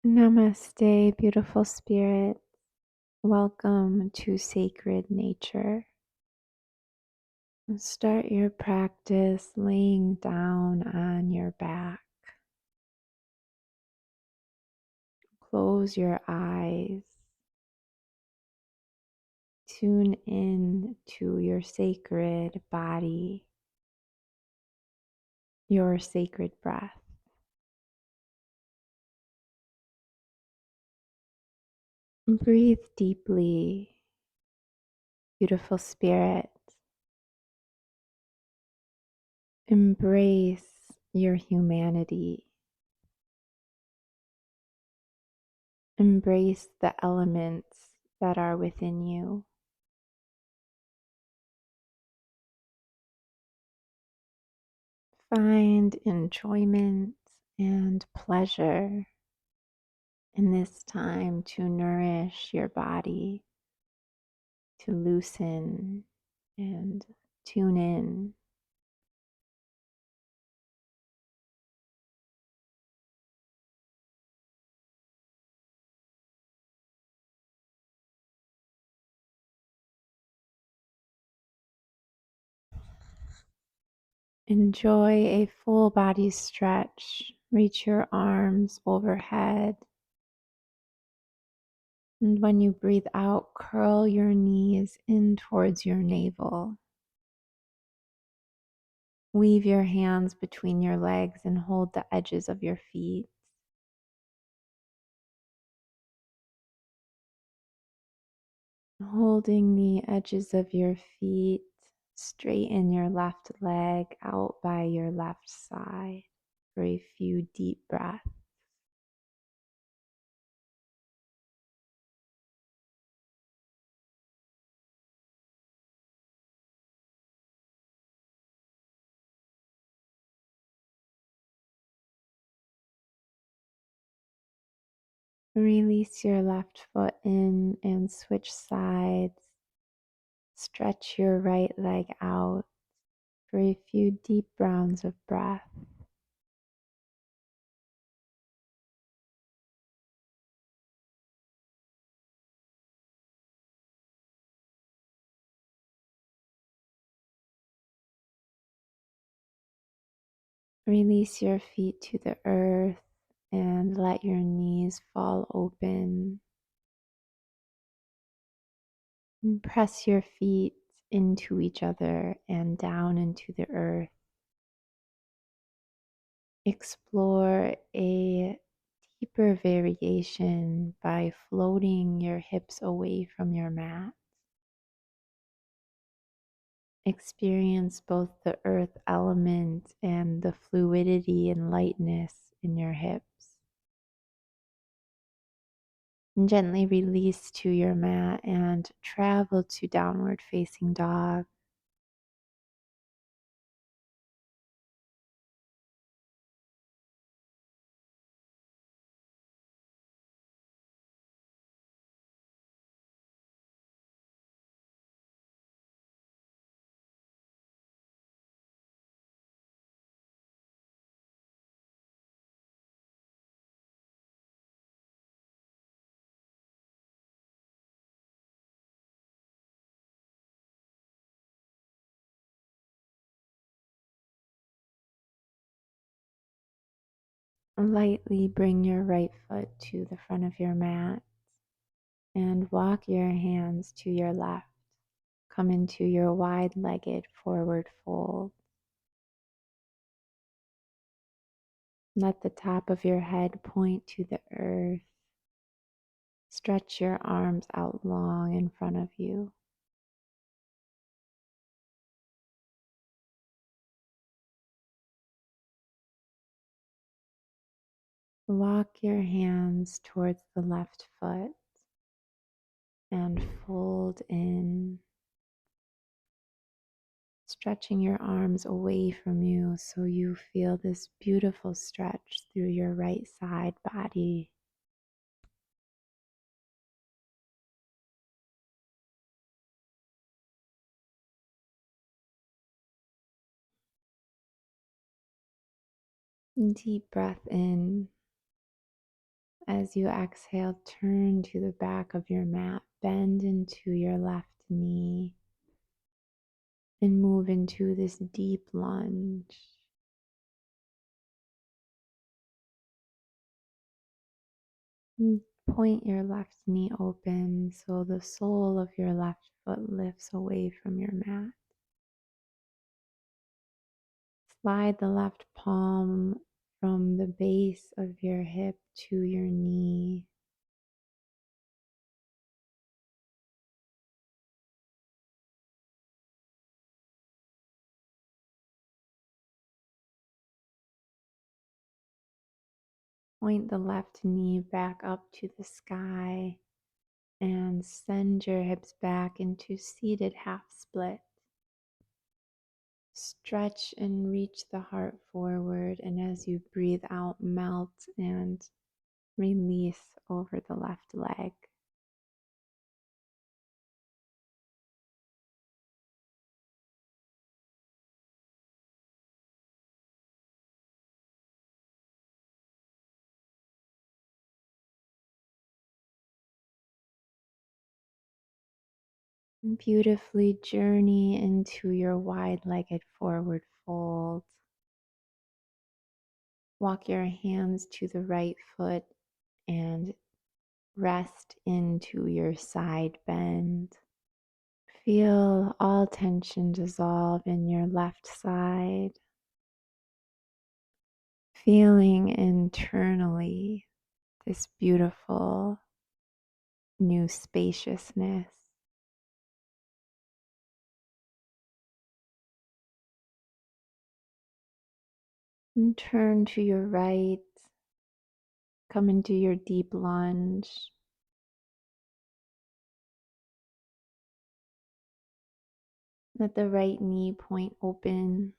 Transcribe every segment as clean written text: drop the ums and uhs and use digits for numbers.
Namaste, beautiful spirit. Welcome to sacred nature. Start your practice laying down on your back. Close your eyes. Tune in to your sacred body, your sacred breath. Breathe deeply, beautiful spirit. Embrace your humanity. Embrace the elements that are within you. Find enjoyment and pleasure in this time to nourish your body, to loosen and tune in. Enjoy a full body stretch. Reach your arms overhead. And when you breathe out, curl your knees in towards your navel. Weave your hands between your legs and hold the edges of your feet. Holding the edges of your feet, straighten your left leg out by your left side for a few deep breaths. Release your left foot in and switch sides. Stretch your right leg out for a few deep rounds of breath. Release your feet to the earth and let your knees fall open. And press your feet into each other and down into the earth. Explore a deeper variation by floating your hips away from your mat. Experience both the earth element and the fluidity and lightness in your hips. And gently release to your mat and travel to downward facing dog. Lightly bring your right foot to the front of your mat and walk your hands to your left. Come into your wide-legged forward fold. Let the top of your head point to the earth. Stretch your arms out long in front of you. Walk your hands towards the left foot and fold in, stretching your arms away from you so you feel this beautiful stretch through your right side body. Deep breath in As you exhale, turn to the back of your mat, bend into your left knee, and move into this deep lunge. And point your left knee open so the sole of your left foot lifts away from your mat. Slide the left palm from the base of your hip to your knee. Point the left knee back up to the sky and send your hips back into seated half split. Stretch and reach the heart forward, and as you breathe out, melt and release over the left leg. And beautifully journey into your wide-legged forward fold. Walk your hands to the right foot and rest into your side bend. Feel all tension dissolve in your left side. Feeling internally this beautiful new spaciousness. And turn to your right. Come into your deep lunge. Let the right knee point open.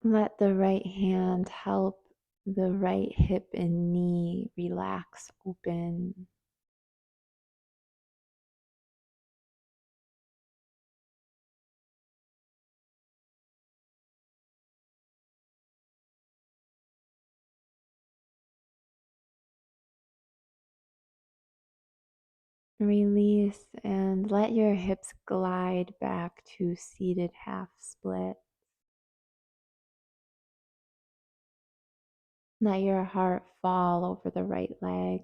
Let the right hand help the right hip and knee relax open. Release and let your hips glide back to seated half split. Let your heart fall over the right leg.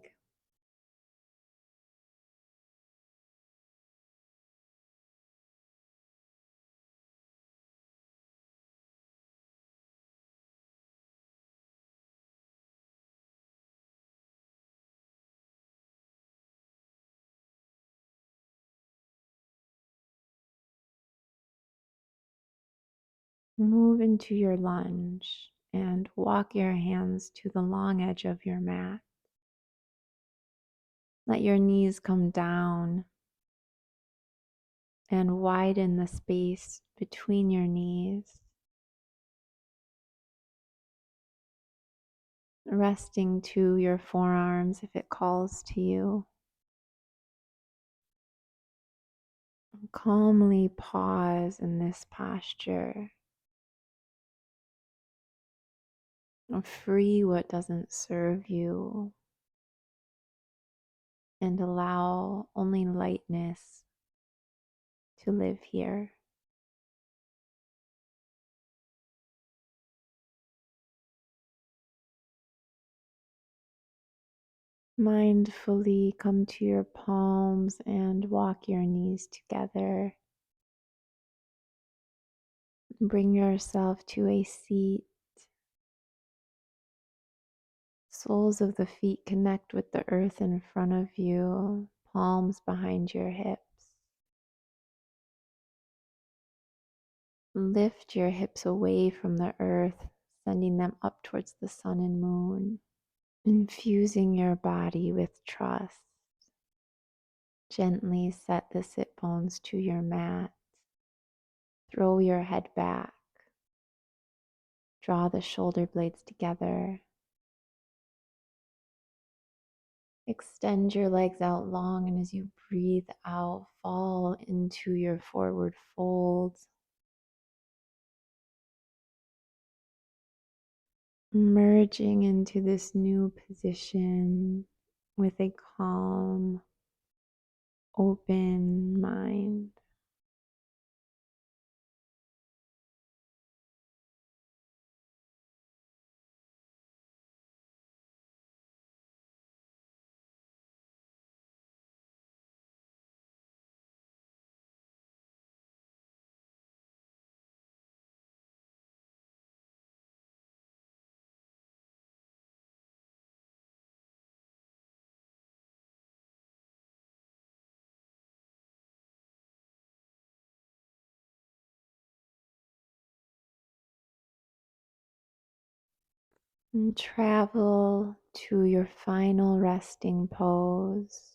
Move into your lunge and walk your hands to the long edge of your mat. Let your knees come down and widen the space between your knees. Resting to your forearms if it calls to you. Calmly pause in this posture. Free what doesn't serve you and allow only lightness to live here. Mindfully come to your palms and walk your knees together. Bring yourself to a seat. Soles of the feet connect with the earth in front of you, palms behind your hips. Lift your hips away from the earth, sending them up towards the sun and moon, infusing your body with trust. Gently set the sit bones to your mat. Throw your head back. Draw the shoulder blades together. Extend your legs out long, and as you breathe out, fall into your forward fold. merging into this new position with a calm, open mind. And travel to your final resting pose,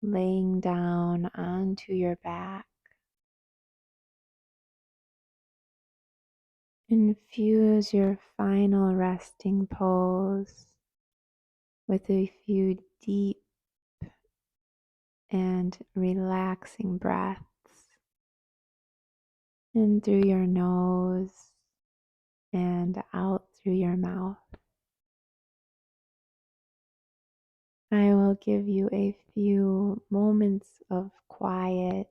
laying down onto your back. Infuse your final resting pose with a few deep and relaxing breaths in through your nose and out through your mouth. I will give you a few moments of quiet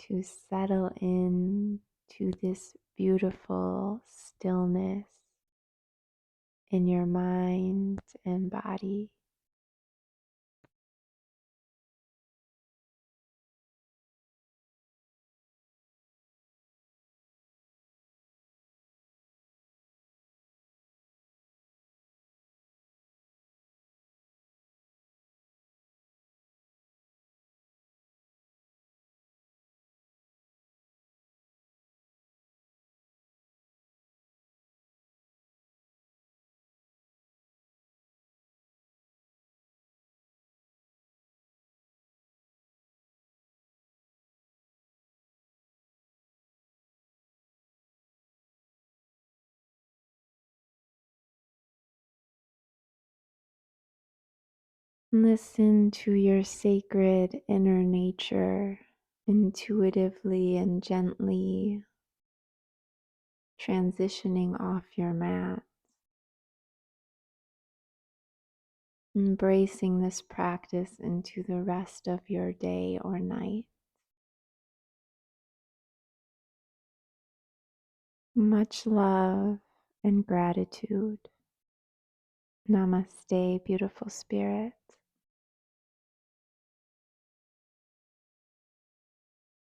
to settle in to this beautiful stillness in your mind and body. Listen to your sacred inner nature intuitively and gently transitioning off your mat, embracing this practice into the rest of your day or night. Much love and gratitude. Namaste, beautiful spirit.